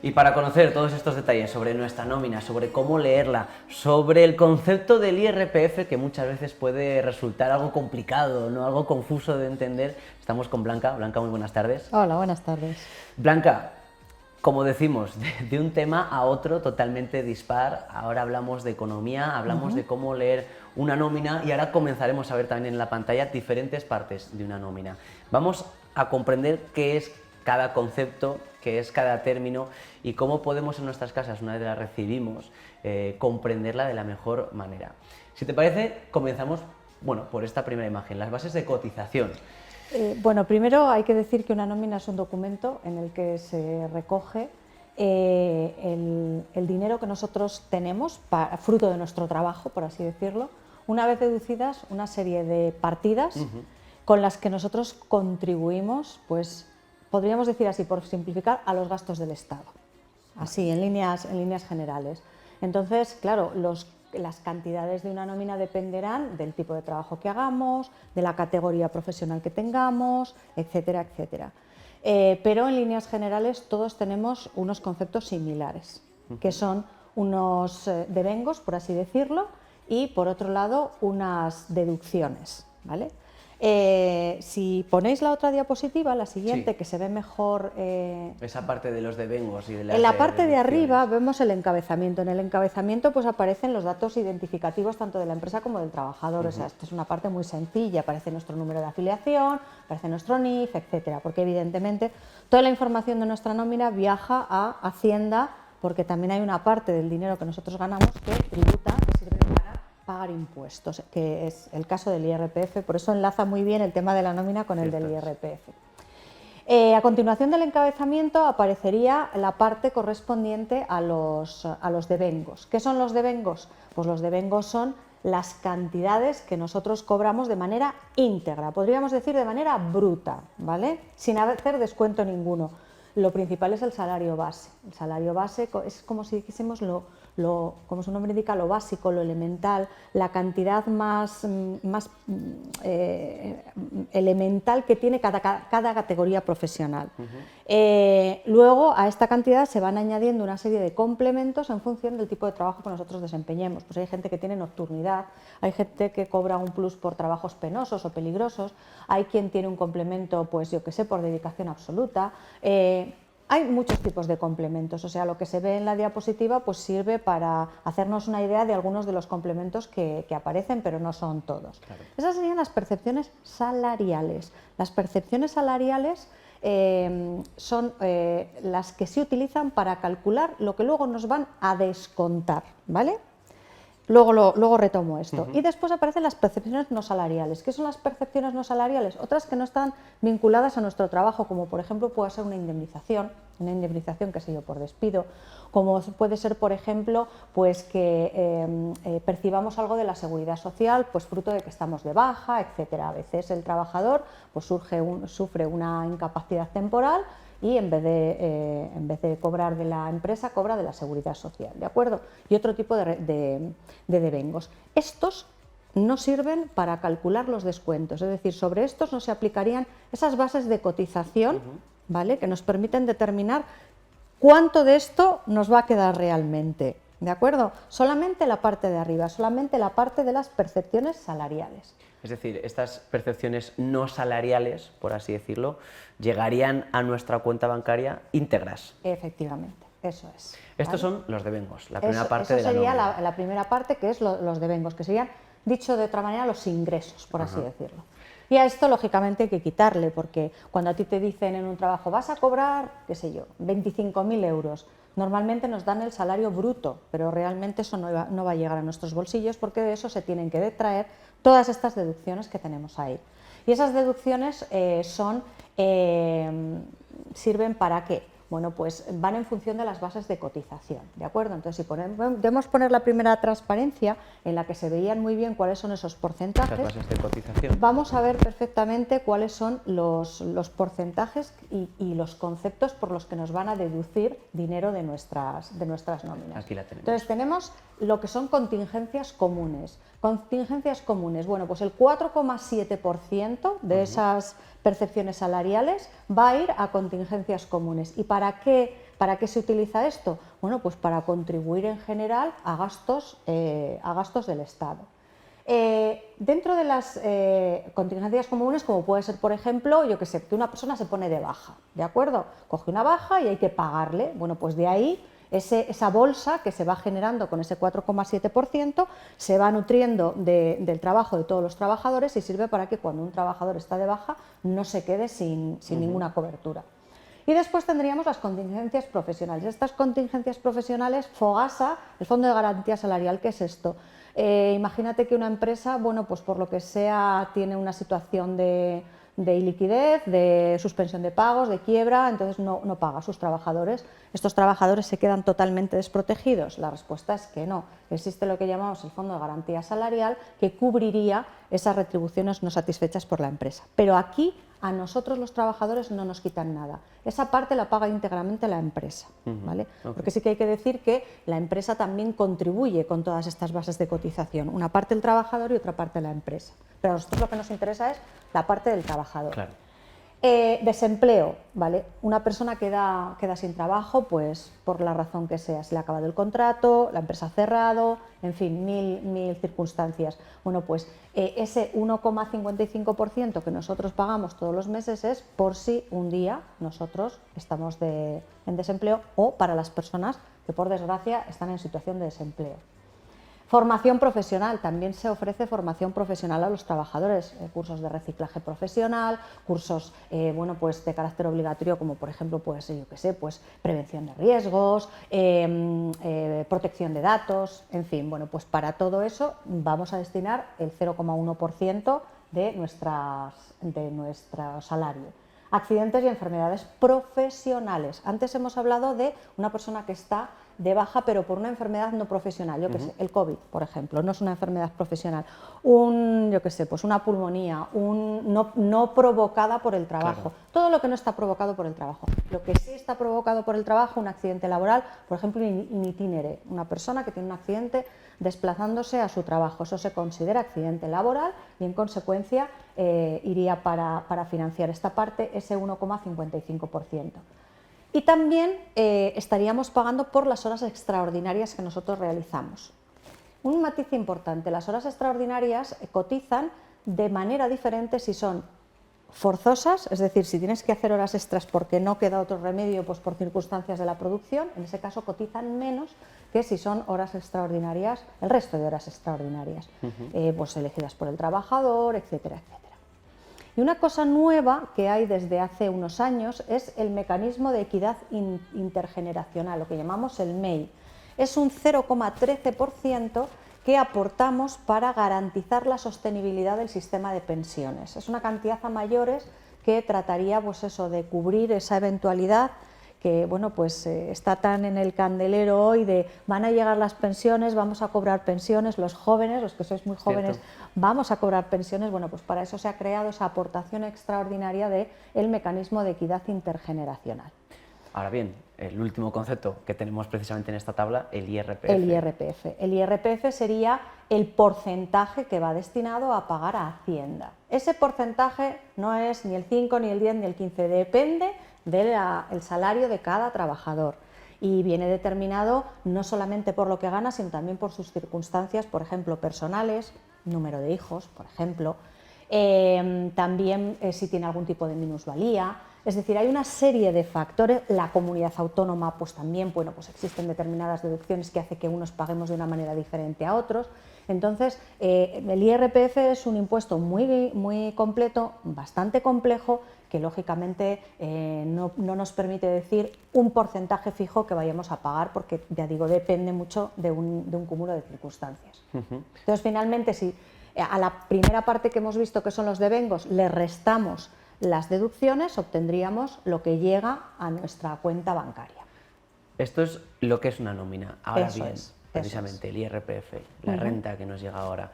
Y para conocer todos estos detalles sobre nuestra nómina, sobre cómo leerla, sobre el concepto del IRPF, que muchas veces puede resultar algo complicado, ¿no? Algo confuso de entender, estamos con Blanca. Blanca, muy buenas tardes. Hola, buenas tardes. Blanca, como decimos, de un tema a otro totalmente dispar. Ahora hablamos de economía, hablamos de cómo leer una nómina y ahora comenzaremos a ver también en la pantalla diferentes partes de una nómina. Vamos a comprender qué es cada concepto, qué es cada término y cómo podemos en nuestras casas, una vez la recibimos, comprenderla de la mejor manera. Si te parece, comenzamos por esta primera imagen, las bases de cotización. Bueno, primero hay que decir que una nómina es un documento en el que se recoge el dinero que nosotros tenemos, fruto de nuestro trabajo, por así decirlo, una vez deducidas una serie de partidas con las que nosotros contribuimos, pues podríamos decir así, por simplificar, a los gastos del Estado, así en líneas generales. Entonces, claro, las cantidades de una nómina dependerán del tipo de trabajo que hagamos, de la categoría profesional que tengamos, etcétera, etcétera. Pero en líneas generales todos tenemos unos conceptos similares, que son unos devengos, por así decirlo, y por otro lado unas deducciones, ¿vale? Si ponéis la otra diapositiva, la siguiente, Sí, que se ve mejor... esa parte de los devengos y de las en la parte de arriba deducciones. vemos el encabezamiento. En el encabezamiento pues aparecen los datos identificativos tanto de la empresa como del trabajador. O sea, esto es una parte muy sencilla. Aparece nuestro número de afiliación, aparece nuestro NIF, etcétera. Porque evidentemente toda la información de nuestra nómina viaja a Hacienda, porque también hay una parte del dinero que nosotros ganamos que tributa, que sirve para pagar impuestos, que es el caso del IRPF. Por eso enlaza muy bien el tema de la nómina con el del IRPF. A continuación del encabezamiento aparecería la parte correspondiente a los devengos. ¿Qué son los devengos? Pues los devengos son las cantidades que nosotros cobramos de manera íntegra, podríamos decir de manera bruta, ¿vale? Sin hacer descuento ninguno. Lo principal es el salario base. El salario base es como si dijésemos como su nombre indica, lo básico, lo elemental, la cantidad más elemental que tiene cada categoría profesional. Luego a esta cantidad se van añadiendo una serie de complementos en función del tipo de trabajo que nosotros desempeñemos. Pues hay gente que tiene nocturnidad, hay gente que cobra un plus por trabajos penosos o peligrosos, hay quien tiene un complemento, pues yo que sé, por dedicación absoluta. Hay muchos tipos de complementos, o sea, lo que se ve en la diapositiva pues sirve para hacernos una idea de algunos de los complementos que aparecen, pero no son todos. Claro. Esas serían las percepciones salariales. Las percepciones salariales son las que se utilizan para calcular lo que luego nos van a descontar, ¿vale? Luego retomo esto. Y después aparecen las percepciones no salariales. ¿Qué son las percepciones no salariales? Otras que no están vinculadas a nuestro trabajo, como por ejemplo puede ser una indemnización, qué sé yo, por despido, como puede ser, por ejemplo, pues que percibamos algo de la seguridad social, pues fruto de que estamos de baja, etcétera. A veces el trabajador pues sufre una incapacidad temporal y en vez de cobrar de la empresa, cobra de la seguridad social, ¿de acuerdo? Y otro tipo de devengos. Estos no sirven para calcular los descuentos, es decir, sobre estos no se aplicarían esas bases de cotización, ¿vale?, que nos permiten determinar cuánto de esto nos va a quedar realmente, ¿de acuerdo? Solamente la parte de arriba, solamente la parte de las percepciones salariales. Es decir, estas percepciones no salariales, por así decirlo, llegarían a nuestra cuenta bancaria íntegras. Efectivamente, eso es. Estos son los devengos, la primera parte de la nómina. Eso nómina. sería la primera parte, que es los devengos, que serían, dicho de otra manera, los ingresos, por así decirlo. Y a esto, lógicamente, hay que quitarle, porque cuando a ti te dicen en un trabajo, vas a cobrar, qué sé yo, 25.000 euros, normalmente nos dan el salario bruto, pero realmente eso no va a llegar a nuestros bolsillos, porque de eso se tienen que detraer todas estas deducciones que tenemos ahí. Y esas deducciones sirven ¿para qué? Bueno, pues van en función de las bases de cotización, ¿de acuerdo? Entonces, si podemos poner la primera transparencia en la que se veían muy bien cuáles son esos porcentajes, las bases de cotización, vamos a ver perfectamente cuáles son los porcentajes y los conceptos por los que nos van a deducir dinero de nuestras nóminas. Aquí la tenemos. Entonces, tenemos lo que son contingencias comunes. Contingencias comunes, bueno, pues el 4,7% de esas percepciones salariales va a ir a contingencias comunes. ¿Y para qué ¿Para qué se utiliza esto? Bueno, pues para contribuir en general a gastos del Estado. Dentro de las contingencias comunes, como puede ser, por ejemplo, yo que sé, que una persona se pone de baja, ¿de acuerdo? Coge una baja y hay que pagarle. Bueno, pues de ahí esa bolsa que se va generando con ese 4,7% se va nutriendo del trabajo de todos los trabajadores y sirve para que cuando un trabajador está de baja no se quede sin ninguna cobertura. Y después tendríamos las contingencias profesionales. Estas contingencias profesionales, FOGASA, el Fondo de Garantía Salarial, ¿qué es esto? Imagínate que una empresa, bueno, pues por lo que sea, tiene una situación de iliquidez, de suspensión de pagos, de quiebra, entonces no paga a sus trabajadores. ¿Estos trabajadores se quedan totalmente desprotegidos? La respuesta es que no. Existe lo que llamamos el Fondo de Garantía Salarial, que cubriría esas retribuciones no satisfechas por la empresa. Pero aquí a nosotros los trabajadores no nos quitan nada. Esa parte la paga íntegramente la empresa, ¿vale? Okay. Porque sí que hay que decir que la empresa también contribuye con todas estas bases de cotización, una parte el trabajador y otra parte la empresa. Pero a nosotros lo que nos interesa es la parte del trabajador. Claro. Desempleo, ¿vale? Una persona queda sin trabajo, pues por la razón que sea, se le ha acabado el contrato, la empresa ha cerrado, en fin, mil circunstancias. Bueno, pues ese 1,55% que nosotros pagamos todos los meses es por si un día nosotros estamos en desempleo o para las personas que por desgracia están en situación de desempleo. Formación profesional, también se ofrece formación profesional a los trabajadores, cursos de reciclaje profesional, cursos bueno, pues de carácter obligatorio como por ejemplo pues, yo qué sé, pues, prevención de riesgos, protección de datos, en fin, bueno, pues para todo eso vamos a destinar el 0,1% de nuestro salario. Accidentes y enfermedades profesionales. Antes hemos hablado de una persona que está de baja pero por una enfermedad no profesional, yo que sé, el COVID, por ejemplo, no es una enfermedad profesional, yo que sé, pues una pulmonía, no provocada por el trabajo, claro. Todo lo que no está provocado por el trabajo. Lo que sí está provocado por el trabajo, un accidente laboral, por ejemplo, in itinere, una persona que tiene un accidente desplazándose a su trabajo, eso se considera accidente laboral y en consecuencia iría para financiar esta parte, ese 1,55%. Y también estaríamos pagando por las horas extraordinarias que nosotros realizamos. Un matiz importante, las horas extraordinarias cotizan de manera diferente si son forzosas, es decir, si tienes que hacer horas extras porque no queda otro remedio pues por circunstancias de la producción, en ese caso cotizan menos que si son horas extraordinarias, el resto de horas extraordinarias, pues elegidas por el trabajador, etcétera, etcétera. Y una cosa nueva que hay desde hace unos años es el mecanismo de equidad intergeneracional, lo que llamamos el MEI. Es un 0,13% que aportamos para garantizar la sostenibilidad del sistema de pensiones. Es una cantidad a mayores que trataría pues eso, de cubrir esa eventualidad que bueno, pues, está tan en el candelero hoy de van a llegar las pensiones, vamos a cobrar pensiones, los jóvenes, los que sois muy jóvenes, vamos a cobrar pensiones. Bueno, pues para eso se ha creado esa aportación extraordinaria del mecanismo de equidad intergeneracional. Ahora bien, el último concepto que tenemos precisamente en esta tabla, el IRPF. El IRPF. El IRPF sería el porcentaje que va destinado a pagar a Hacienda. Ese porcentaje no es ni el 5, ni el 10, ni el 15, depende del salario de cada trabajador y viene determinado no solamente por lo que gana, sino también por sus circunstancias, por ejemplo, personales, número de hijos, por ejemplo, también si tiene algún tipo de minusvalía. Es decir, hay una serie de factores, la comunidad autónoma pues también, bueno, pues existen determinadas deducciones que hace que unos paguemos de una manera diferente a otros. Entonces, el IRPF es un impuesto muy completo, bastante complejo, que lógicamente no nos permite decir un porcentaje fijo que vayamos a pagar, porque ya digo, depende mucho de un cúmulo de circunstancias. Entonces, finalmente, si a la primera parte que hemos visto, que son los devengos, le restamos las deducciones, obtendríamos lo que llega a nuestra cuenta bancaria. Esto es lo que es una nómina. Ahora bien, precisamente el IRPF, la renta que nos llega ahora,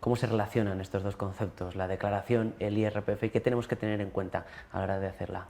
¿cómo se relacionan estos dos conceptos, la declaración, el IRPF, y qué tenemos que tener en cuenta a la hora de hacerla?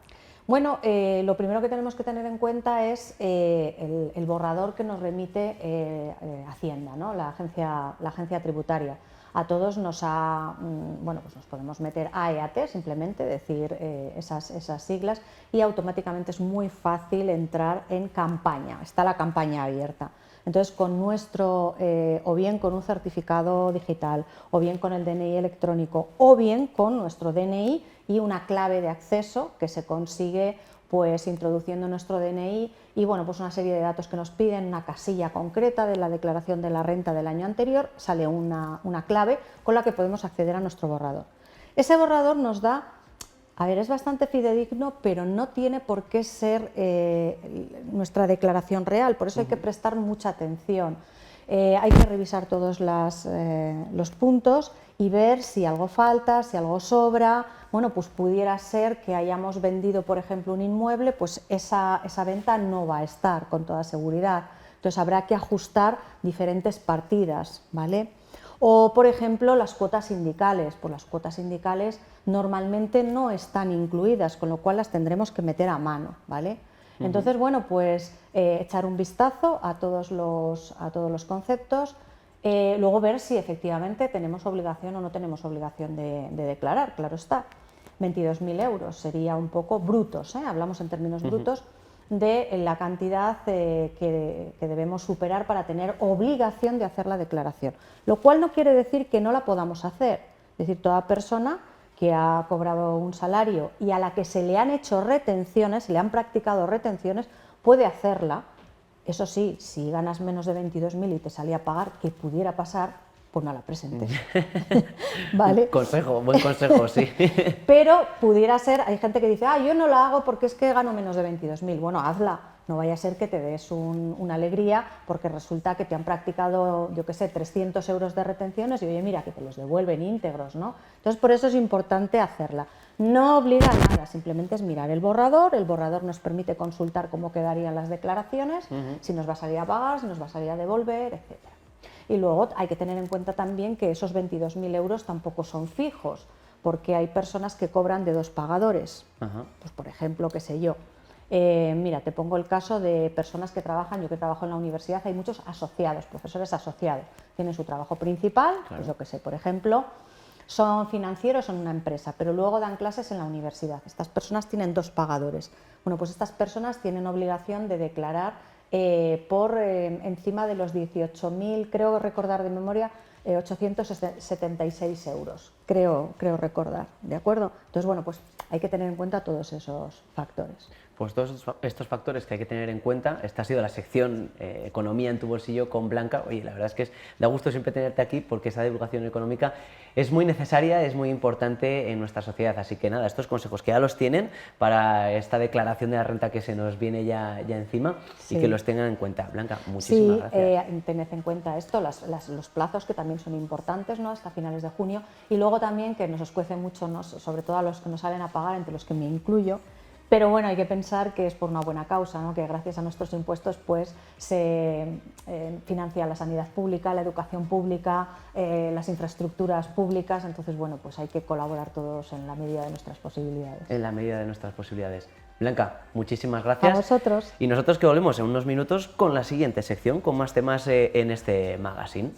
Bueno, lo primero que tenemos que tener en cuenta es el borrador que nos remite Hacienda, ¿no? la agencia tributaria. a todos nos ha, bueno, pues nos podemos meter AEAT, simplemente decir esas siglas, y automáticamente es muy fácil entrar en campaña, está la campaña abierta. Entonces, con nuestro, o bien con un certificado digital, o bien con el DNI electrónico, o bien con nuestro DNI y una clave de acceso que se consigue pues introduciendo nuestro DNI y bueno, pues una serie de datos que nos piden, una casilla concreta de la declaración de la renta del año anterior, sale una clave con la que podemos acceder a nuestro borrador. Ese borrador nos da, a ver, es bastante fidedigno, pero no tiene por qué ser nuestra declaración real, por eso hay que prestar mucha atención. Hay que revisar todos los puntos y ver si algo falta, si algo sobra. Bueno, pues pudiera ser que hayamos vendido, por ejemplo, un inmueble, pues esa venta no va a estar con toda seguridad. Entonces habrá que ajustar diferentes partidas, ¿vale? O, por ejemplo, las cuotas sindicales. Pues las cuotas sindicales normalmente no están incluidas, con lo cual las tendremos que meter a mano, ¿vale? Entonces, bueno, pues echar un vistazo a todos los conceptos, luego ver si efectivamente tenemos obligación o no tenemos obligación de declarar, claro está. 22.000 euros sería un poco brutos, hablamos en términos brutos, de la cantidad que debemos superar para tener obligación de hacer la declaración. Lo cual no quiere decir que no la podamos hacer, es decir, toda persona que ha cobrado un salario y a la que se le han hecho retenciones, se le han practicado retenciones, puede hacerla. Eso sí, si ganas menos de 22.000 y te salía a pagar, que pudiera pasar, pues no la presentes. ¿Vale? Consejo, buen consejo, sí. Pero pudiera ser, hay gente que dice, yo no la hago porque es que gano menos de 22.000. Bueno, hazla. No vaya a ser que te des una alegría porque resulta que te han practicado, yo qué sé, 300 euros de retenciones y oye, mira, que te los devuelven íntegros, ¿no? Entonces, por eso es importante hacerla. No obliga a nada, simplemente es mirar el borrador nos permite consultar cómo quedarían las declaraciones, si nos va a salir a pagar, si nos va a salir a devolver, etc. Y luego hay que tener en cuenta también que esos 22.000 euros tampoco son fijos, porque hay personas que cobran de dos pagadores. Pues, por ejemplo, qué sé yo. Mira, te pongo el caso de personas que trabajan, yo que trabajo en la universidad, hay muchos asociados, profesores asociados, tienen su trabajo principal, claro. Pues yo que sé, por ejemplo, son financieros en una empresa, pero luego dan clases en la universidad. Estas personas tienen dos pagadores. Bueno, pues estas personas tienen obligación de declarar por encima de los 18.000, creo recordar de memoria, 876 euros, creo recordar, ¿de acuerdo? Entonces, bueno, pues hay que tener en cuenta todos esos factores. Pues todos estos factores que hay que tener en cuenta. Esta ha sido la sección Economía en tu bolsillo con Blanca. Oye, la verdad es que da gusto siempre tenerte aquí porque esa divulgación económica es muy necesaria, es muy importante en nuestra sociedad. Así que nada, estos consejos que ya los tienen para esta declaración de la renta que se nos viene ya encima, sí. Y que los tengan en cuenta. Blanca, muchísimas gracias. Sí, tened en cuenta esto, los plazos que también son importantes, ¿no? Hasta finales de junio, y luego también que nos escuece mucho, ¿no? Sobre todo a los que nos salen a pagar, entre los que me incluyo. Pero bueno, hay que pensar que es por una buena causa, ¿no? Que gracias a nuestros impuestos pues, se financia la sanidad pública, la educación pública, las infraestructuras públicas, entonces bueno, pues hay que colaborar todos en la medida de nuestras posibilidades. En la medida de nuestras posibilidades. Blanca, muchísimas gracias. A vosotros. Y nosotros que volvemos en unos minutos con la siguiente sección, con más temas en este magazine.